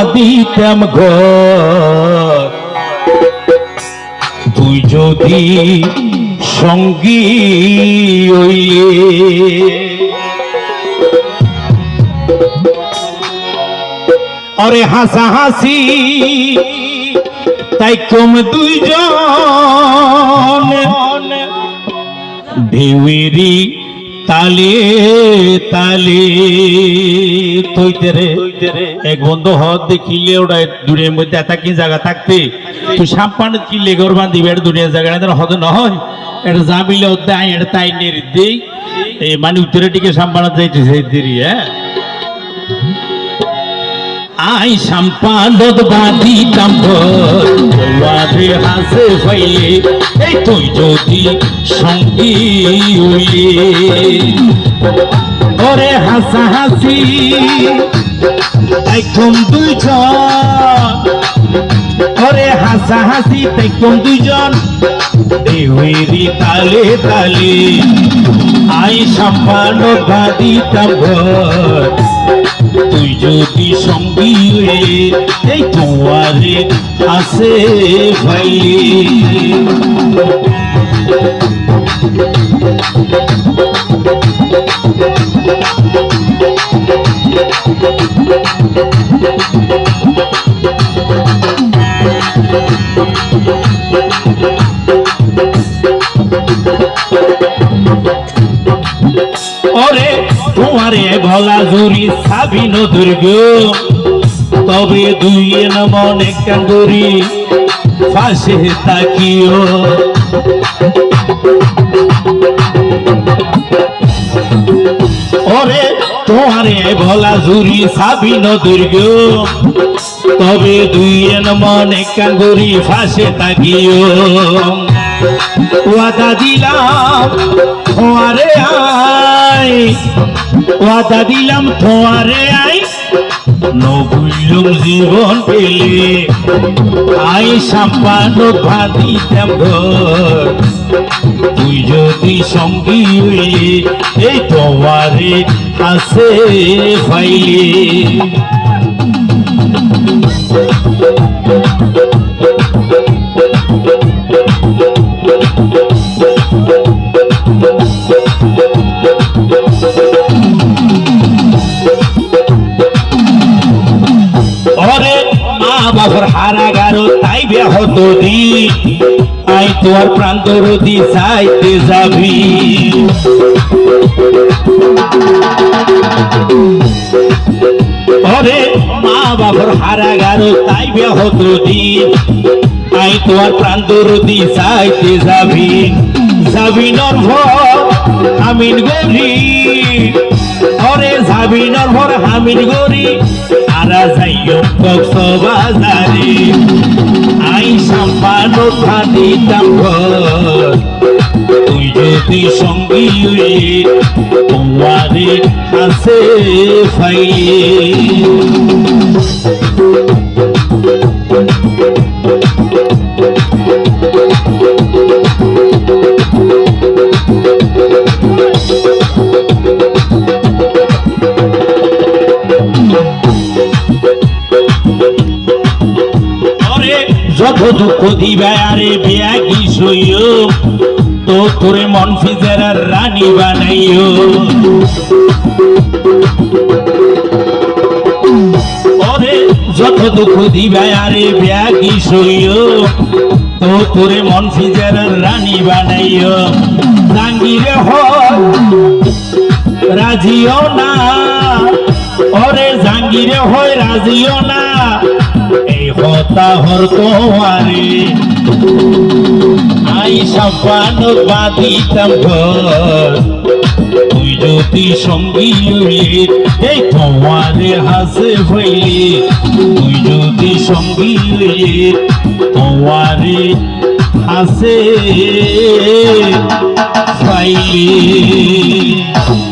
দিতাম ঘর তুই যদি সঙ্গী অরে হাসাহাসি তাই কম দুইজন ঢেউয়েরি তালে তালে তৈতে রে এক বন্ধু হদ দেখিলে ওটা দুনিয়ার মধ্যে এত কি জায়গা থাকতে তুই সাম্পান কি লেগর বান্ধি বেড় দুনিয়ার জায়গা হদ নহয় এটা জামিলে ওদের আই এটা তাই নেড়ে দেই এই মানে উত্তরে টিকে সাম্পানা যাইতে দেরি হ্যাঁ আই সাম্পানত বাঁধিতাম ঘরে হাসে ফাইলে এই তুই যদি সঙ্গী ওরে হাসাহাসি তাই কম দুইজন ওরে হাসাহাসি তাই কম দুইজন ঢেউয়েরি তালে তালে আই সাম্পানত বাঁধিতাম ঘর তুই যদি সঙ্গী এই তোমারে আসে ভাইলে ওরে তোমারে ভোলা জুরি সাবিন দুর্গ তবে দুই মন কাঙ্গুরি ফাঁসে তাকিও ওরে তোমারে ভোলা জুরি সাবিন দুর্গ তবে দুই মন কাঙ্গুরি ফাঁসে তাকিও ওয়াদা দিলাম তোমারে আই ওয়াদা দিলাম তোমারে আই নবুলুম জীবন পেলে আই সাম্পান বাঁধিতাম ঘর তুই যদি সঙ্গী এই তোমারে আসে ফাইলে বাবর হারাগারো তাই ব্যাহত দি আই তোর প্রান্তর দি চাইতে যাবি ওরে মা বাবর হারাগারো তাই ব্যাহত দি আই তোর প্রান্তর দি চাইতে যাবি যাবি নরভর হামিন গরি ওরে যাবি নরভর হামিন গরি আরা যাইও কক্সবাজারে আই সাম্পানত বাঁধিতাম ঘর তুই যদি সঙ্গী তোমারে আসে ফাইলে যত দুঃখ দিবে আরে বিয়াগি সইও তো তোরে মন ফিজারার রানী বানাইও ওরে যত দুঃখ দিবে আরে বিয়াগি সইও তো তোরে মন ফিজারার রানী বানাইও জাঙ্গিরে হয় রাজিও না ওরে জাঙ্গিরে হয় রাজিও না হতা হর তোমারে আই সাম্পানত বাঁধিতাম ঘর তুই যদি সঙ্গী এই তোমারে হাসে ফাইলে তুই যদি সঙ্গী তোমারে হাসে ফাইলে